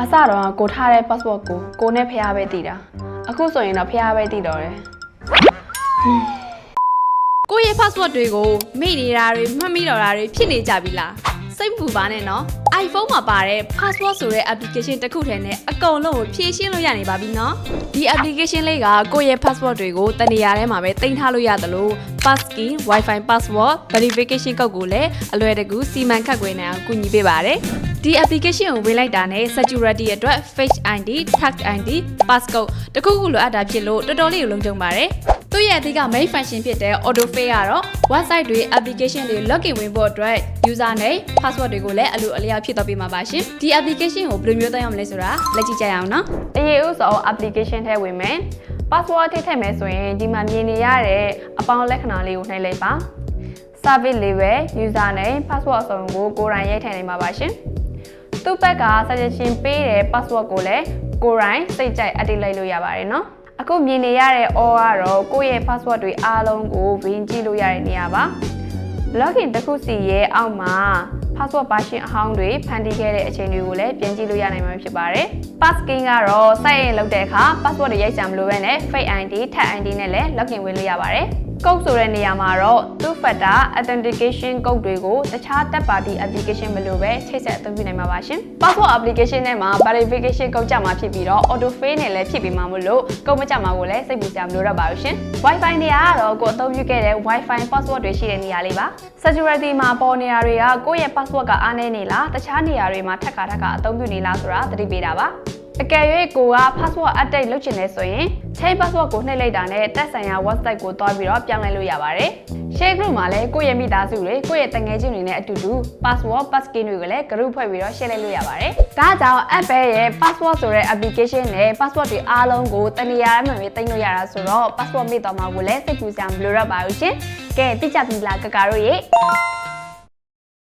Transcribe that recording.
အစတော့ကိုထားတဲ့ passport ကိုနဲ့ဖះပဲတည်တာအခုဆိုရင်တော့ဖះပဲတည်တော့တယ်ကိုရဲ့ passport တွေကိုမိနေတာတွေမှတ်မိတော့တာတွေဖြစ်နေကြပြီလားစိတ်မပူပါနဲ့နော် iPhone မှာပါတဲ့ passport ဆိုတဲ့ application တစ်ခုထဲနဲ့အကုန်လုံးကိုဖြည့်ရှင်းလို့ရနေပါပြီနော်ဒီ application လေးကကိုရဲ့ passport တွေကိုတနေရာထဲမှာပဲတင်ထားလို့ရတယ်လို့ passkey Wi-Fi password verification code ကိုလည်းအလွယ်တကူစီမံခန့်ခွဲနိုင်အောင်ကူညီပေးပါတယ်ဒီ application ကိုဝင်လိုက်တာနဲ့ security အတွက် Face ID, Tag ID, passcode တခုခုလိုအပ်တာဖြစ်လို့တော်တော်လေးကိုလုံခြုံပါတယ်သူ့ရဲ့အဓိက main function ဖြစ်တဲ့ autofill ကတော့ website တွေ application တွေ login ဝင်ဖို့အတွက် user name password တွေကိုလည်းအလိုအလျောက်ဖြစ်တော့ပေးမှာပါရှင်ဒီ application ကိုဘယ်လိုမျိုးသုံးရမလဲဆိုတာလက်ကြည့်ကြရအောင်နော်အရေးဥစွာ application ထဲဝင်မယ် password ထည့်မယ်ဆိုရင်ဒီမှာမြင်နေရတဲ့အပေါင်းလက္ခဏာလေးကိုနှိပ်လိုက်ပါ service level user name password အစုံကိုကိုယ်တိုင်ရိုက်ထည့်နိုင်ပါပါရှင်သူ့ဘက်က suggestion ပေးတဲ့ password ကိုလည်းကိုယ်တိုင်စိတ်ကြိုက် edit လိုက်လို့ရပါတယ်နော်အခုမြင်နေရတဲ့ all ကတော့ကိုယ့်ရဲ့ password တွေအားလုံးကိုဝင်ကြည့်လို့ရတဲ့နေရာပါ login တစ်ခုစီရဲ့အောက်မှာ password version အဟောင်းတွေဖန်တီးခဲ့တဲ့အချိန်တွေကိုလည်းပြန်ကြည့်လို့ရနိုင်မှာဖြစ်ပါတယ် passkey ကတော့ site ရင်လုပ်တဲ့အခါ password တွေရိုက်စရာမလိုဘဲနဲ့ fake ID tag ID နဲ့လည်း login ဝင်လို့ရပါတယ်code ဆိုတဲ့နေရာမှာတော့ two factor authentication code တွေကိုတခြား third party application မလိုပဲချိတ်ဆက်အသုံးပြုနိုင်မှာပါရှင် passport application ထဲမှာ verification code ကြမှာဖြစ်ပြီးတော့ autofill နဲ့လည်းဖြစ်ပြီးမှမလို့ code မကြမှာကိုလည်းစိတ်ပူစရာမလိုတော့ပါဘူးရှင် Wi-Fi နေရာကတော့ကိုအသုံးပြုခဲ့တဲ့ Wi-Fi password တွေရှိတဲ့နေရာလေးပါ security မှာပေါ်နေရာတွေကကိုယ့်ရဲ့ password ကအားနည်းနေလားတခြားနေရာတွေမှာထပ်ခါအသုံးပြုနေလားဆိုတာသတိပေးတာပါအကယ်၍ကိုက password update လုပ်ချင်နေဆိုရင် change password ကိုနှိပ်လိုက်တာနဲ့တက်ဆိုင်ရာ website ကိုတွားပြီးတော့ပြောင်းလဲလို့ရပါတယ်။ share group မှာလည်းကိုယ့်ရဲ့မိသားစုတွေကိုယ့်ရဲ့တငယ်ချင်းတွေနဲ့အတူတူ password passkey တွေကိုလည်း group ဖွဲ့ပြီးတော့ share လိုက်လို့ရပါတယ်။ဒါကြောင့် Apple ရဲ့ password ဆိုတဲ့ application နဲ့ password တွေအားလုံးကိုတနေရာမှာပဲတင်လို့ရတာဆိုတော့ password မိသွားမှာကိုလည်းစိတ်ပူစရာမလိုတော့ပါဘူးရှင်။ကဲသိကြပြီလားကကာတို့ရေ